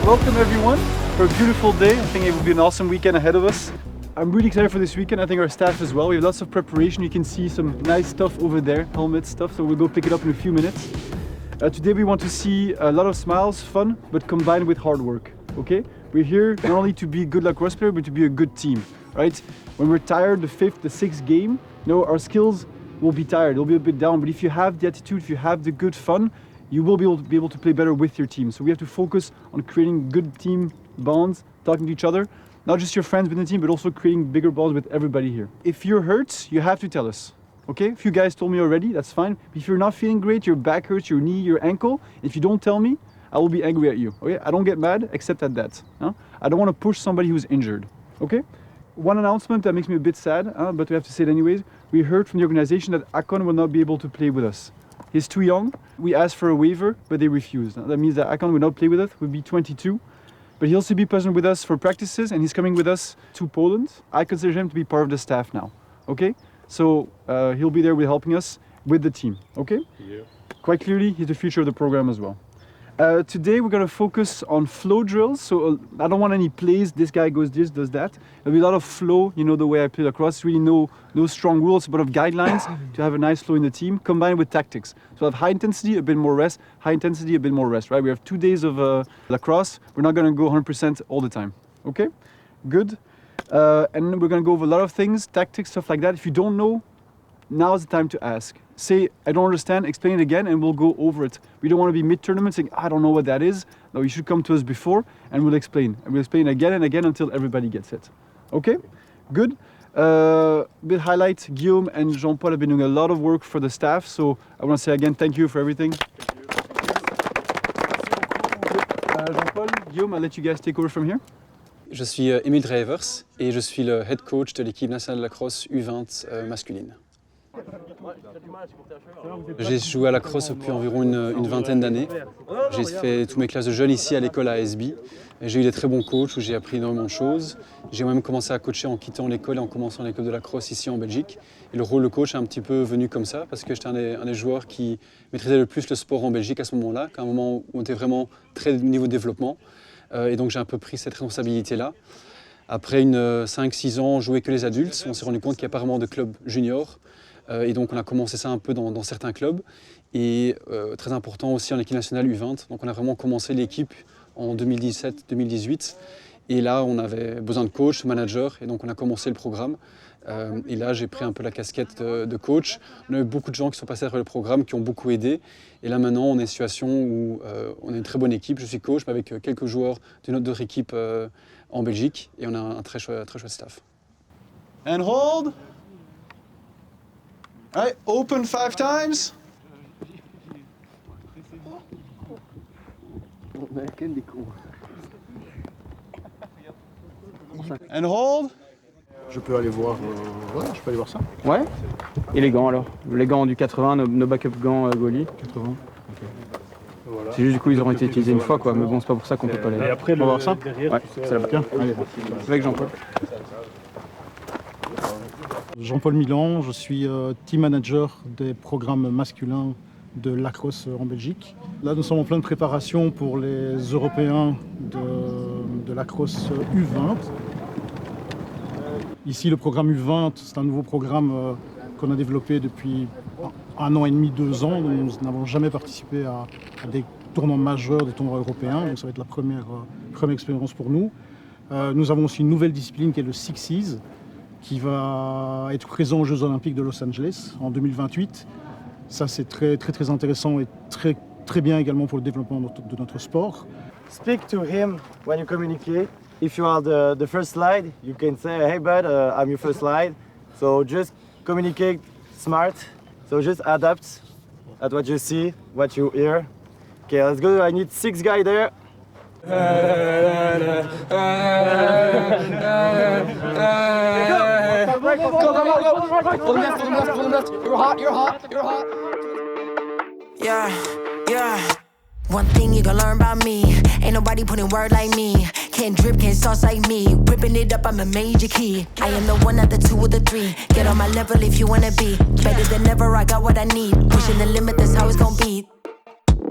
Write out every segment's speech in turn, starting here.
Welcome everyone for a beautiful day. I think it will be an awesome weekend ahead of us. I'm really excited for this weekend. I think our staff as well. We have lots of preparation. You can see some nice stuff over there, helmet stuff, so we'll go pick it up in a few minutes. Today we want to see a lot of smiles, fun, but combined with hard work, okay? We're here not only to be good lacrosse player, but to be a good team, right? When we're tired, the fifth, the sixth game, our skills will be tired, they'll be a bit down, but if you have the attitude, if you have the good fun, you will be able to play better with your team. So we have to focus on creating good team bonds, talking to each other, not just your friends within the team, but also creating bigger bonds with everybody here. If you're hurt, you have to tell us. Okay, a few guys told me already, that's fine. But if you're not feeling great, your back hurts, your knee, your ankle, if you don't tell me, I will be angry at you. Okay, I don't get mad except at that. I don't want to push somebody who's injured. Okay, one announcement that makes me a bit sad, but we have to say it anyways. We heard from the organization that Akon will not be able to play with us. He's too young. We asked for a waiver, but they refused. That means that Akon will not play with us, will be 22. But he'll still be present with us for practices, and he's coming with us to Poland. I consider him to be part of the staff now. Okay? So he'll be there with helping us with the team, okay? Yeah. Quite clearly, he's the future of the program as well. Today we're going to focus on flow drills. So I don't want any plays, this guy goes this, does that. There'll be a lot of flow, the way I play lacrosse. Really no strong rules, but of guidelines to have a nice flow in the team, combined with tactics. So have high intensity, a bit more rest, high intensity, a bit more rest, right? We have 2 days of lacrosse. We're not going to go 100% all the time, okay? Good. And we're going to go over a lot of things, tactics, stuff like that. If you don't know, now's the time to ask. Say, I don't understand, explain it again, and we'll go over it. We don't want to be mid-tournament saying, I don't know what that is. No, you should come to us before, and we'll explain. And we'll explain again and again until everybody gets it. Okay? Good. Bit highlight, Guillaume and Jean-Paul have been doing a lot of work for the staff, so I want to say again, thank you for everything. Jean-Paul, Guillaume, I'll let you guys take over from here. Je suis Émile Dreyvers et je suis le head coach de l'équipe nationale de lacrosse U20 masculine. J'ai joué à la lacrosse depuis environ une vingtaine d'années. J'ai fait toutes mes classes de jeunes ici à l'école à ASB. J'ai eu des très bons coachs où j'ai appris énormément de choses. J'ai même commencé à coacher en quittant l'école et en commençant l'école de lacrosse ici en Belgique. Et le rôle de coach est un petit peu venu comme ça parce que j'étais un des joueurs qui maîtrisait le plus le sport en Belgique à ce moment-là, à un moment où on était vraiment très niveau de développement. Et donc j'ai un peu pris cette responsabilité-là. Après 5-6 ans, jouer que les adultes, on s'est rendu compte qu'il n'y a pas vraiment de club junior. Et donc on a commencé ça un peu dans certains clubs. Et très important aussi en équipe nationale U20. Donc on a vraiment commencé l'équipe en 2017-2018. Et là on avait besoin de coach, de manager. Et donc on a commencé le programme. Et là j'ai pris un peu la casquette de coach. On a eu beaucoup de gens qui sont passés sur le programme, qui ont beaucoup aidé. Et là maintenant on est en situation où on a une très bonne équipe. Je suis coach mais avec quelques joueurs d'une autre équipe en Belgique. Et on a un très chouette staff. And hold. All right, open 5 times. And hold. Je peux aller voir, je peux aller voir ça. Ouais. Et les gants alors? Les gants du 80, nos backup gants goalie. 80. Okay. Voilà. C'est juste du coup ils auront été utilisés une fois quoi, mais bon c'est pas pour ça qu'on peut pas les. Et après on va voir ça. Derrière, ouais, c'est là-bas. Tiens, allez. Avec Jean-Paul. Jean-Paul Milan, je suis team manager des programmes masculins de lacrosse en Belgique. Là, nous sommes en pleine préparation pour les Européens de lacrosse U20. Ici, le programme U20, c'est un nouveau programme qu'on a développé depuis 1 an et demi, 2 ans. Nous n'avons jamais participé à des tournois majeurs, des tournois européens, donc ça va être la première expérience pour nous. Nous avons aussi une nouvelle discipline qui est le Sixes, qui va être présent aux Jeux Olympiques de Los Angeles en 2028. Ça, c'est très, très, très intéressant et très, très bien également pour le développement de notre sport. Speak to him when you communicate. If you are the first slide, you can say, hey bud, I'm your first slide. So just communicate smart. So just adapt at what you see, what you hear. Okay, let's go. I need 6 guys there. You're hot. Yeah. One thing you gon' learn about me, ain't nobody putting word like me. Can't drip, can't sauce like me. Ripping it up, I'm a major key. I am the 1 not the 2 or the 3. Get on my level if you wanna be better than ever. I got what I need. Pushing the limit, that's how it's gon' be.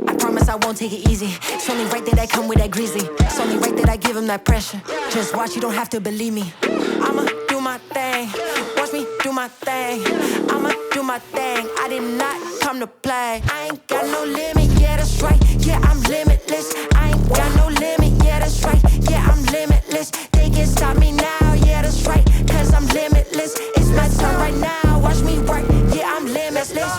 I promise promise I won't take it easy. It's only right that I come with that greasy. It's only right that I give him that pressure. Just watch, you don't have to believe me. I'ma do my thing. Watch me do my thing. I'ma do my thing. I did not come to play. I ain't got no limit, yeah, that's right. Yeah, I'm limitless. I ain't got no limit, yeah, that's right. Yeah, I'm limitless. They can't stop me now, yeah, that's right. Cause I'm limitless. It's my turn right now. Watch me work, yeah, I'm limitless.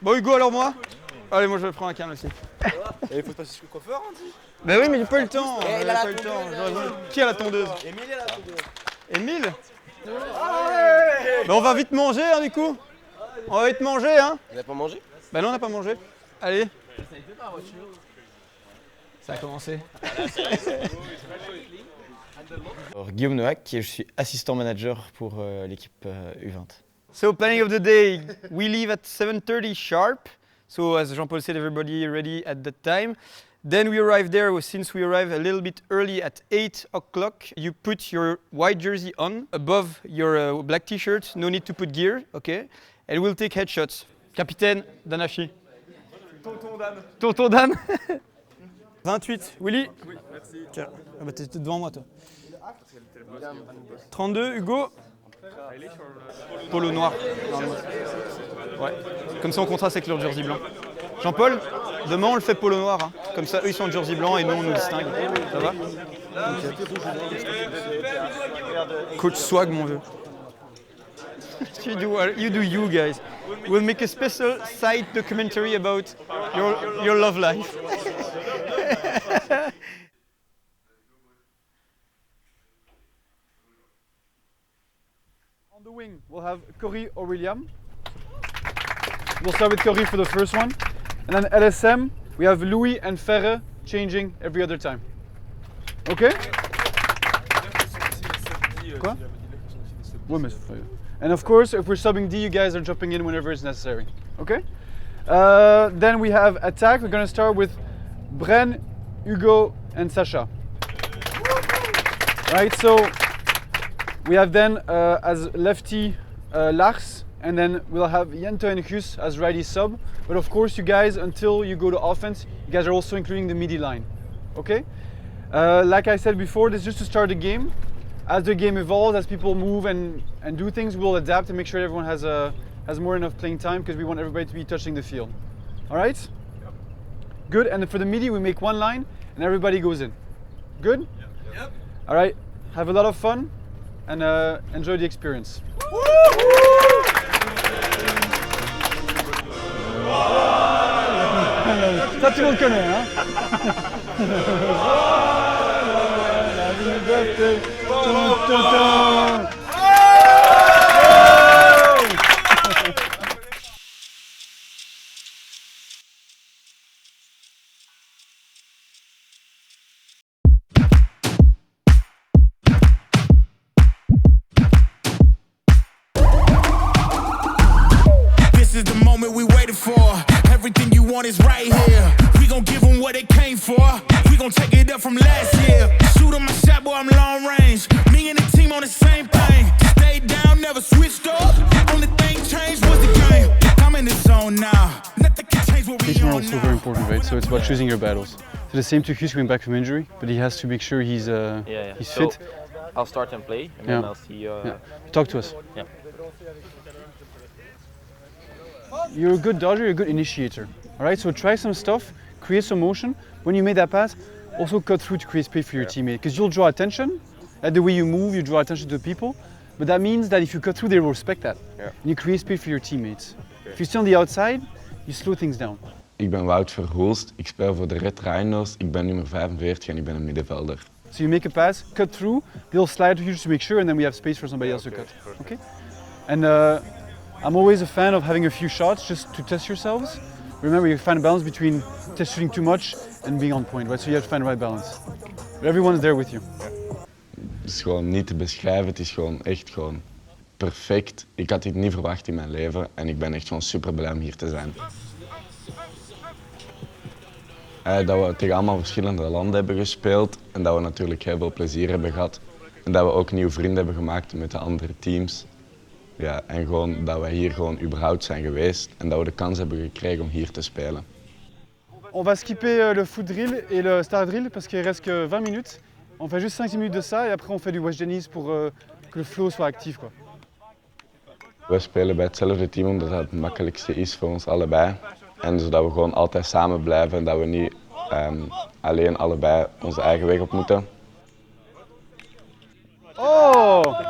Bon Hugo, alors moi? Allez, moi je prends un canne aussi. Il faut passer chez le coiffeur, on dit. Bah oui, mais j'ai pas eu le temps. Qui a la tondeuse? Émile est là, Émile? Bah on va vite manger, hein, du coup. On va vite manger, hein. Vous n'avez pas mangé? Bah non, on n'a pas mangé. Allez. Ça a commencé. Alors, Guillaume Noack, je suis assistant manager pour l'équipe U20. So planning of the day, we leave at 7:30 sharp. So as Jean-Paul said, everybody ready at that time. Then we arrive there, since we arrive a little bit early at 8 o'clock, you put your white jersey on, above your black t-shirt, no need to put gear, okay? And we'll take headshots. Capitaine Danachi. Tonton Dan. Tonton Dan. 28, Willy. Oui, merci. Tiens, ah bah t'es devant moi toi. 32, Hugo. Polo noir. Ouais. Comme ça on contraste avec leur jersey blanc. Jean-Paul, demain on le fait polo noir. Hein. Comme ça eux ils sont en jersey blanc et nous on nous distingue. Ça va? Okay. Coach swag mon vieux. You do you guys. We'll make a special side documentary about your love life. On the wing, we'll have Corey or William. We'll start with Corey for the first one. And then LSM, we have Louis and Ferre changing every other time. Okay? Quoi? Ouais, mais and of course, if we're subbing D, you guys are jumping in whenever it's necessary. Okay? Then we have attack. We're gonna start with Bren, Hugo, and Sacha. Right, so we have then as lefty Lars, and then we'll have Jente and Guus as righty sub. But of course, you guys, until you go to offense, you guys are also including the midi line. Okay? Like I said before, this is just to start the game. As the game evolves, as people move and do things, we'll adapt and make sure everyone has more enough playing time because we want everybody to be touching the field. All right? Yep. Good. And for the midi, we make one line and everybody goes in. Good? Yep. All right. Have a lot of fun and enjoy the experience. Ça tout le monde connaît, hein? This is the moment we waited for. Everything you want is right here. We gon' give them what they came for. We gon' take it up from last year. Shoot on my shot, boy, I'm long range. Me and the team on the same thing. Stayed down, never switched up. Only thing changed was the game. I'm in the zone now. Nothing can change what we These are on also now. very important, right? So it's about choosing your battles. So the same to Guus coming back from injury, but he has to make sure he's he's So, fit. I'll start and play, and then Yeah. I'll see. Yeah. Talk to us. Yeah. You're a good dodger, you're a good initiator. All right, so try some stuff, create some motion. When you make that pass, also cut through to create space for your teammate, because you'll draw attention. At the way you move, you draw attention to the people. But that means that if you cut through, they will respect that. Yeah. And you create space for your teammates. If you stay on the outside, you slow things down. Ik ben Wout Verhulst, ik speel voor de Red Rhinos, ik ben nummer 45 en ik ben een middenvelder. So you make a pass, cut through, they'll slide to you just to make sure, and then we have space for somebody else to cut. Okay? And I'm always a fan of having a few shots just to test yourselves. Remember, you find a balance between shooting too much and being on point, right? So you have to find the right balance. But everyone is there with you. Het is gewoon niet te beschrijven, het is gewoon echt gewoon perfect. Ik had dit niet verwacht in mijn leven en ik ben echt gewoon super blij om hier te zijn. Dat we tegen allemaal verschillende landen hebben gespeeld en dat we natuurlijk heel veel plezier hebben gehad. En dat we ook nieuwe vrienden hebben gemaakt met de andere teams. Ja, en gewoon dat we hier gewoon überhaupt zijn geweest en dat we de kans hebben gekregen om hier te spelen. On va skipper le foot drill et le star drill parce qu'il reste que 20 minutes. On fait juste 5 minutes de ça et après on fait du West Jennings pour que le flow soit actif, quoi. We spelen bij hetzelfde team omdat dat het makkelijkste is voor ons allebei. En zodat we gewoon altijd samen blijven en dat we niet alleen allebei onze eigen weg op moeten. Oh!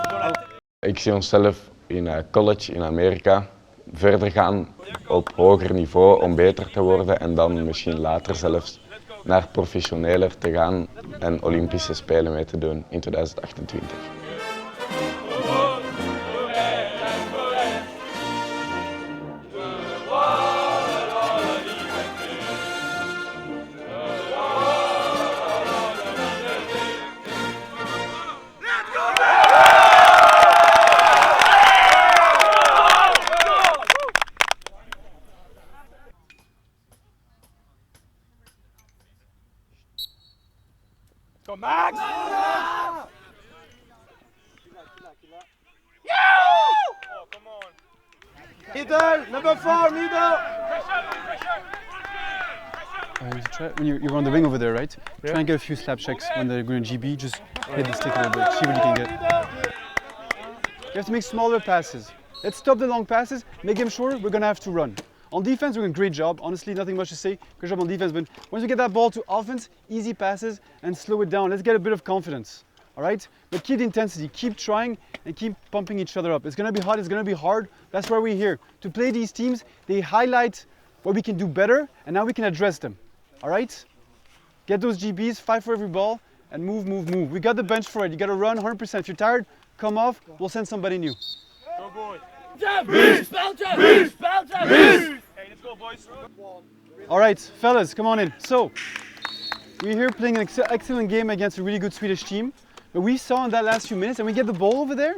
Ik zie onszelf in college in Amerika verder gaan op hoger niveau om beter te worden en dan misschien later zelfs naar professioneler te gaan en Olympische Spelen mee te doen in 2028. Go Max! Middle, number 4, middle! When you're on the wing over there, right? Yeah. Try and get a few slap checks when they're going to GB, just hit the stick a little bit, see what you can get. You have to make smaller passes. Let's stop the long passes, make them shorter, we're going to have to run. On defense, we're doing a great job. Honestly, nothing much to say. Good job on defense, but once you get that ball to offense, easy passes and slow it down. Let's get a bit of confidence, all right? But keep the intensity, keep trying and keep pumping each other up. It's gonna be hot, it's gonna be hard. That's why we're here. To play these teams, they highlight what we can do better and now we can address them, all right? Get those GBs, fight for every ball and move, move, move. We got the bench for it. You gotta run 100%. If you're tired, come off, we'll send somebody new. Go boys! All right, fellas, come on in. So, we're here playing an excellent game against a really good Swedish team. But we saw in that last few minutes, and we get the ball over there,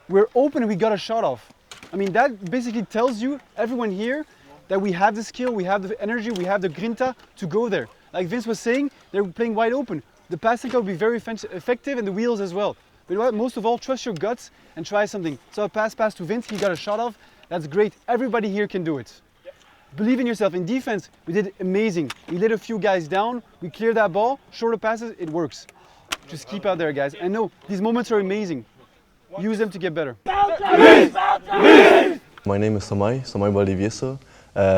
we're open and we got a shot off. I mean, that basically tells you, everyone here, that we have the skill, we have the energy, we have the grinta to go there. Like Vince was saying, they're playing wide open. The passing will be very effective and the wheels as well. But most of all, trust your guts and try something. So a pass to Vince, he got a shot off. That's great. Everybody here can do it. Believe in yourself. In defense, we did amazing. We let a few guys down. We cleared that ball. Shorter passes, it works. Just keep out there, guys. And no, these moments are amazing. Use them to get better. My name is Samai Valdivieso.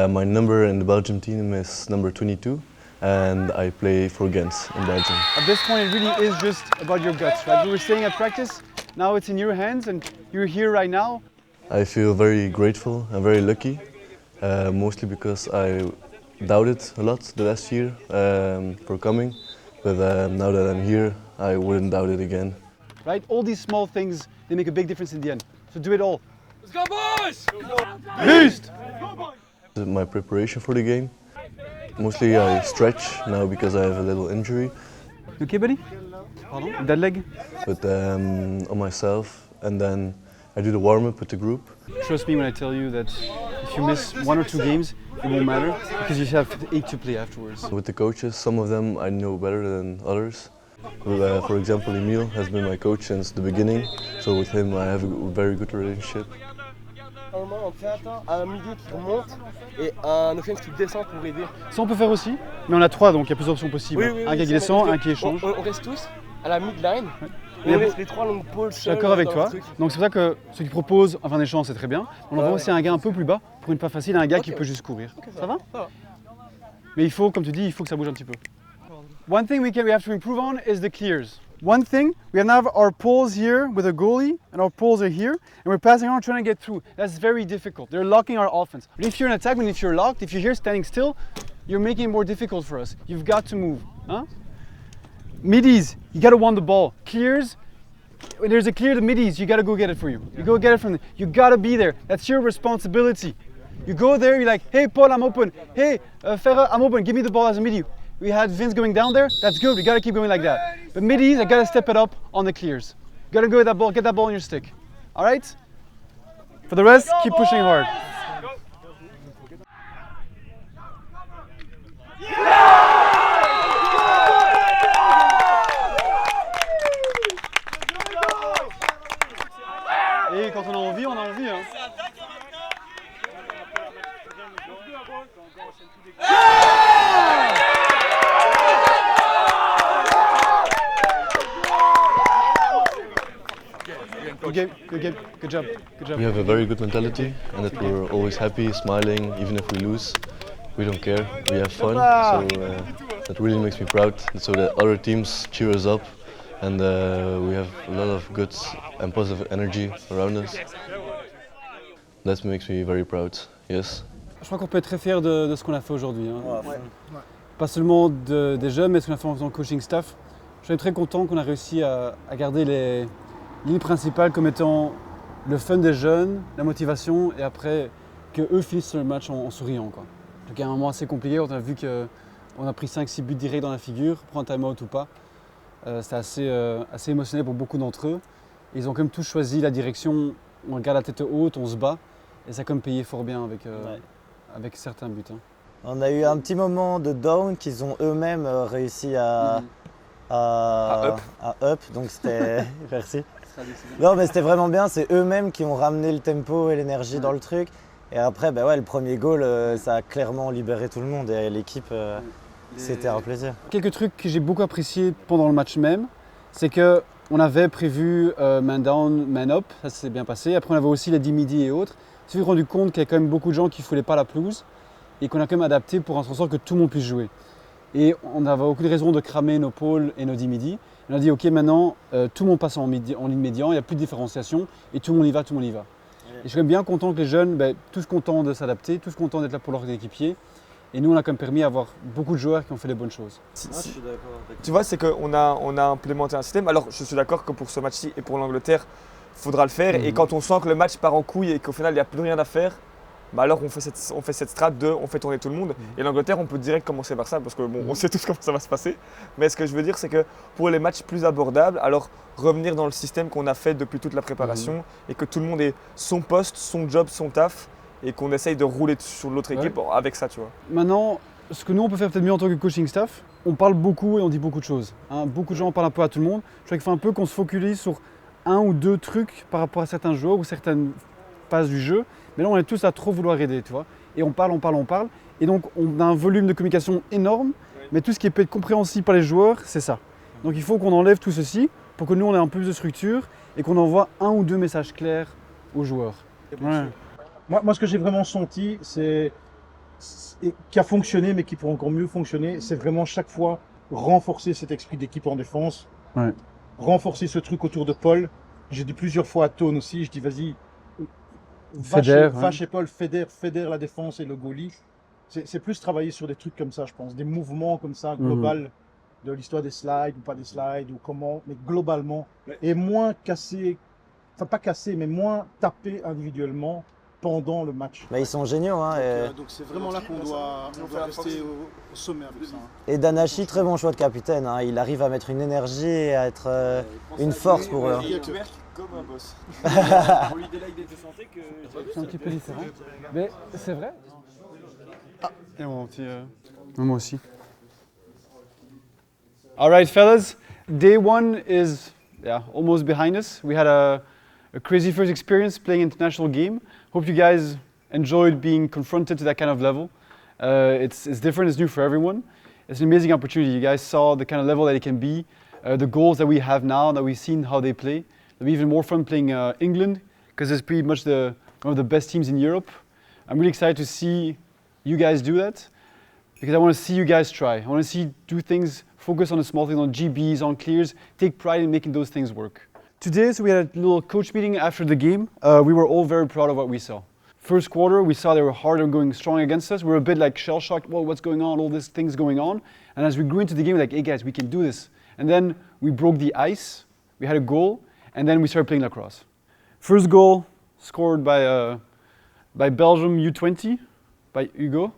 My number in the Belgium team is number 22. And I play for Gent in Belgium. At this point, it really is just about your guts, right? We were staying at practice. Now it's in your hands and you're here right now. I feel very grateful and very lucky, mostly because I doubted a lot the last year for coming, but now that I'm here, I wouldn't doubt it again. Right? All these small things, they make a big difference in the end. So do it all. Let's go boys! Boost! My preparation for the game, mostly I stretch now because I have a little injury. You okay, buddy? Pardon? Dead leg? But on myself, and then I do the warm-up with the group. Trust me when I tell you that if you miss 1 or 2 games, it won't matter because you have 8 to play afterwards. With the coaches, some of them I know better than others. For example, Emile has been my coach since the beginning, so with him I have a very good relationship. On fait un milieu qui remonte et un offense qui descend pour aider. Ça on peut faire aussi, mais on a 3 donc il y a plusieurs options possibles. Oui, un qui descend, un qui échange. On reste tous à la midline. On laisse les 3 longues pôles. Je suis d'accord avec toi. Donc c'est pour ça que ceux qui proposent un échange c'est très bien. On envoie aussi un gars un peu plus bas pour une passe facile, un gars qui peut juste courir. Ça va? Mais il faut, comme tu dis, il faut que ça bouge un petit peu. One thing we have to improve on is the clears. One thing, we have now our poles here with a goalie and our poles are here and we're passing around trying to get through. That's very difficult. They're locking our offense. But if you're in attack, if you're locked, if you're here standing still, you're making it more difficult for us. You've got to move. Huh? Middies, you got to want the ball. Clears, when there's a clear to middies, you got to go get it for you. You go get it from them. You got to be there. That's your responsibility. You go there, you're like, hey Paul, I'm open. Hey Ferrer, I'm open. Give me the ball as a midi. We had Vince going down there. That's good. We got to keep going like that. But middies, I got to step it up on the clears. You got to go with that ball, get that ball on your stick. All right? For the rest, keep pushing hard. Et quand on a envie, on a envie. Hein. Good game, good game, good job, good job. We have a very good mentality and that we're always happy, smiling, even if we lose. We don't care, we have fun, so that really makes me proud. So that other teams cheer us up and we have a lot of good and positive energy around us. That makes me very proud, yes. Je crois qu'on peut être très fiers de ce qu'on a fait aujourd'hui. Hein. Pas seulement des jeunes, mais ce qu'on a fait en faisant coaching staff. Je suis très content qu'on a réussi à garder les lignes principales comme étant le fun des jeunes, la motivation et après qu'eux finissent le match en souriant. Quoi. Donc il y a un moment assez compliqué, on a vu qu'on a pris 5-6 buts directs dans la figure, prendre un time-out ou pas. C'était assez émotionnel pour beaucoup d'entre eux. Et ils ont quand même tous choisi la direction, on garde la tête haute, on se bat. Et ça a quand même payé fort bien avec certains buts. Hein. On a eu un petit moment de down qu'ils ont eux-mêmes réussi à up. Donc c'était... Merci. Non mais c'était vraiment bien, c'est eux-mêmes qui ont ramené le tempo et l'énergie dans le truc. Et après, bah ouais, le premier goal, ça a clairement libéré tout le monde et l'équipe, c'était un plaisir. Quelques trucs que j'ai beaucoup appréciés pendant le match même, c'est qu'on avait prévu man down, man up, ça s'est bien passé. Après on avait aussi les 10 midi et autres. On s'est rendu compte qu'il y a quand même beaucoup de gens qui ne foulaient pas la pelouse et qu'on a quand même adapté pour en sorte que tout le monde puisse jouer. Et on avait aucune raison de cramer nos pôles et nos 10 midi. On a dit ok maintenant tout le monde passe en ligne médian, il n'y a plus de différenciation et tout le monde y va, tout le monde y va. Et je suis quand même bien content que les jeunes, tous contents de s'adapter, tous contents d'être là pour leurs équipiers. Et nous on a quand même permis d'avoir beaucoup de joueurs qui ont fait les bonnes choses. Tu vois, c'est qu'on a implémenté un système. Alors je suis d'accord que pour ce match-ci et pour l'Angleterre, il faudra le faire. Et quand on sent que le match part en couille et qu'au final il n'y a plus rien à faire, bah alors on fait cette strat de on fait tourner tout le monde. Et l'Angleterre, on peut direct commencer par ça parce que bon, on sait tous comment ça va se passer. Mais ce que je veux dire, c'est que pour les matchs plus abordables, alors revenir dans le système qu'on a fait depuis toute la préparation et que tout le monde ait son poste, son job, son taf et qu'on essaye de rouler sur l'autre équipe avec ça, tu vois. Maintenant, ce que nous on peut faire peut-être mieux en tant que coaching staff, on parle beaucoup et on dit beaucoup de choses. Hein. Beaucoup de gens parlent un peu à tout le monde. Je crois qu'il faut un peu qu'on se focalise sur un ou deux trucs par rapport à certains joueurs ou certaines phases du jeu. Mais là, on est tous à trop vouloir aider, tu vois. Et on parle. Et donc, on a un volume de communication énorme, mais tout ce qui peut être compréhensible par les joueurs, c'est ça. Donc, il faut qu'on enlève tout ceci pour que nous, on ait un peu plus de structure et qu'on envoie un ou deux messages clairs aux joueurs. Ouais. Moi, ce que j'ai vraiment senti, qui a fonctionné, mais qui pourrait encore mieux fonctionner, c'est vraiment chaque fois renforcer cet esprit d'équipe en défense, renforcer ce truc autour de Paul. J'ai dit plusieurs fois à Tone aussi, je dis vas-y, vache et Paul, fédère la défense et le goalie. C'est plus travailler sur des trucs comme ça, je pense, des mouvements comme ça, global, de l'histoire des slides ou pas des slides, ou comment, mais globalement, et moins casser, enfin pas casser, mais moins taper individuellement pendant le match. Bah, ils sont géniaux. Hein, donc c'est vraiment là qu'on doit rester au sommet avec ça. Hein. Et Danachi, très bon choix de capitaine. Hein. Il arrive à mettre une énergie et à être une force pour eux. Comme un boss. On lui délègue des déchantés que c'est un petit peu différent. Mais c'est vrai. Ah, et mon petit. Moi aussi. All right, fellas. Day one is almost behind us. We had a crazy first experience playing international game. Hope you guys enjoyed being confronted to that kind of level. It's different, it's new for everyone. It's an amazing opportunity. You guys saw the kind of level that it can be, the goals that we have now, that we've seen how they play. It'll be even more fun playing England because it's pretty much one of the best teams in Europe. I'm really excited to see you guys do that because I want to see you guys try. I want to see do things, focus on the small things, on GBs, on clears, take pride in making those things work. Today, so we had a little coach meeting after the game. We were all very proud of what we saw. First quarter, we saw they were hard and going strong against us. We were a bit like shell-shocked, well, what's going on, all these things going on. And as we grew into the game, we're like, hey guys, we can do this. And then we broke the ice, we had a goal, and then we started playing lacrosse. First goal scored by Belgium U20, by Hugo.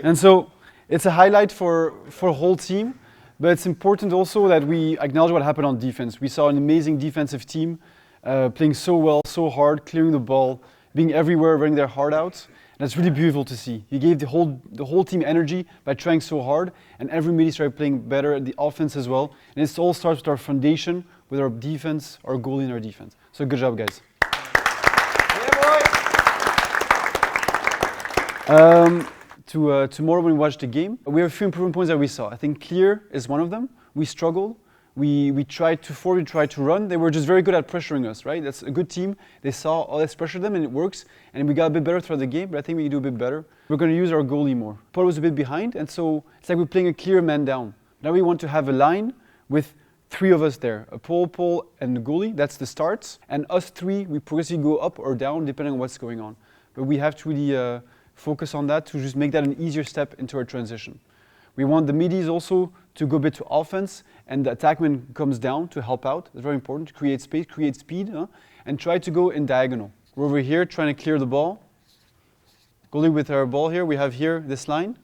And so it's a highlight for a whole team, but it's important also that we acknowledge what happened on defense. We saw an amazing defensive team playing so well, so hard, clearing the ball, being everywhere, running their heart out. That's really beautiful to see. He gave the whole team energy by trying so hard, and every midi started playing better, the offense as well. And it all starts with our foundation, with our defense, our goalie and our defense. So good job, guys. Tomorrow when we watch the game, we have a few improvement points that we saw. I think clear is one of them. We struggled. We tried to forward, we tried to run. They were just very good at pressuring us, right? That's a good team. They saw, oh, let's pressure them, and it works. And we got a bit better throughout the game, but I think we can do a bit better. We're going to use our goalie more. Paul was a bit behind, and so it's like we're playing a clear man down. Now we want to have a line with 3 of us there. A Paul, and the goalie, that's the starts. And us 3, we progressively go up or down depending on what's going on. But we have to really focus on that to just make that an easier step into our transition. We want the middies also to go a bit to offense, and the attackman comes down to help out. It's very important to create space, create speed, and try to go in diagonal. We're over here trying to clear the ball. Goalie with our ball here, we have here this line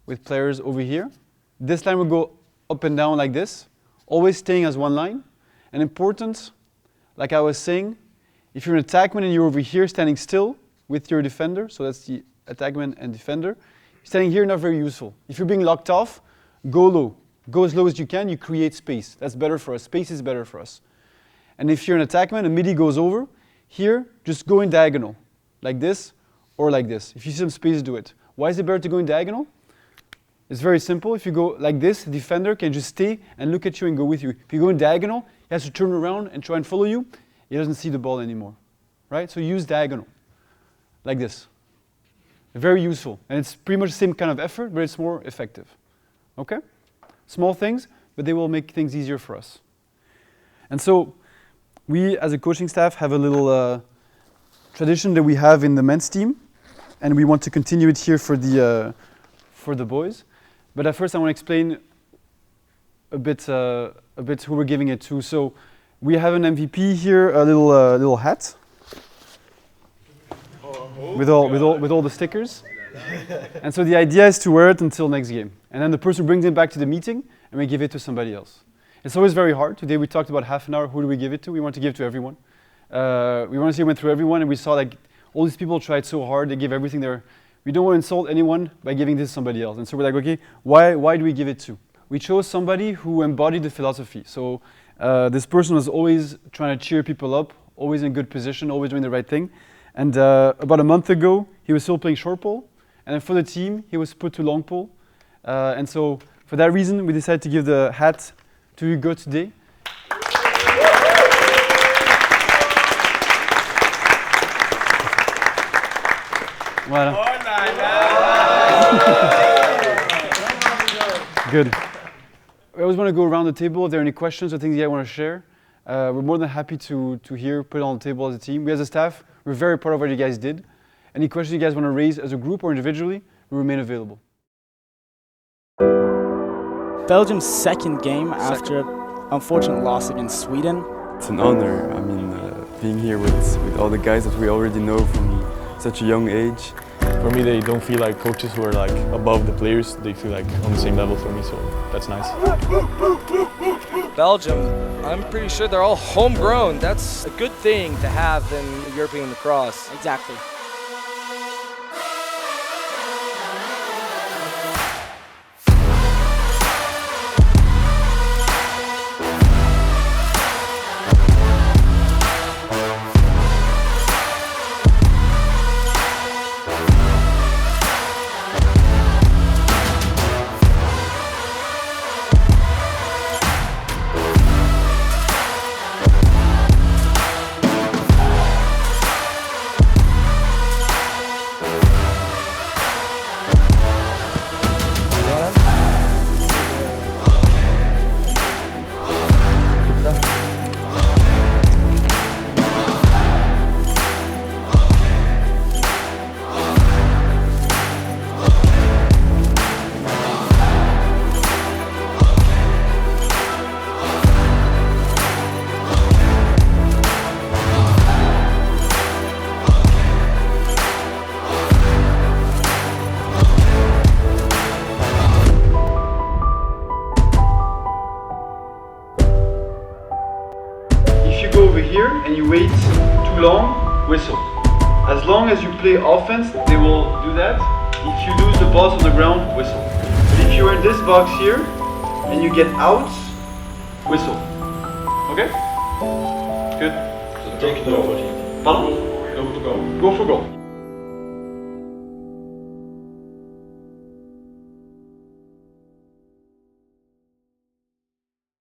with players over here. This line will go up and down like this, always staying as one line. And important, like I was saying, if you're an attackman and you're over here standing still with your defender, so that's the attackman and defender, standing here, not very useful. If you're being locked off, go low. Go as low as you can, you create space. That's better for us. Space is better for us. And if you're an attackman, a midi goes over, here, just go in diagonal, like this or like this. If you see some space, do it. Why is it better to go in diagonal? It's very simple. If you go like this, the defender can just stay and look at you and go with you. If you go in diagonal, he has to turn around and try and follow you. He doesn't see the ball anymore, right? So use diagonal, like this. Very useful, and it's pretty much the same kind of effort, but it's more effective. Okay? Small things, but they will make things easier for us. And so, we as a coaching staff have a little tradition that we have in the men's team, and we want to continue it here for the boys. But at first, I want to explain a bit who we're giving it to. So, we have an MVP here, a little hat. With all the stickers. And so the idea is to wear it until next game. And then the person brings it back to the meeting and we give it to somebody else. It's always very hard. Today we talked about half an hour, who do we give it to? We want to give it to everyone. We want to see who went through everyone, and we saw like all these people tried so hard, they give everything there. We don't want to insult anyone by giving this to somebody else. And so we're like, okay, why do we give it to? We chose somebody who embodied the philosophy. So this person was always trying to cheer people up, always in a good position, always doing the right thing. And about a month ago, he was still playing short pole. And then for the team, he was put to long pole. And so for that reason, we decided to give the hat to Hugo today. Voilà. Good. I always want to go around the table if there are any questions or things you guys want to share. We're more than happy to hear, put it on the table as a team. We as a staff, we're very proud of what you guys did. Any questions you guys want to raise as a group or individually, we remain available. Belgium's second game after an unfortunate loss against Sweden. It's an honor. I mean, being here with all the guys that we already know from such a young age. For me, they don't feel like coaches who are like above the players. They feel like on the same level for me, so that's nice. Belgium, I'm pretty sure they're all homegrown. That's a good thing to have in European lacrosse. Exactly. If you go over here and you wait too long, whistle. As long as you play offense, they will do that. If you lose the balls on the ground, whistle. But if you're in this box here and you get out, whistle. Okay? Good. So take it over. Pardon? Go for goal. Go for goal.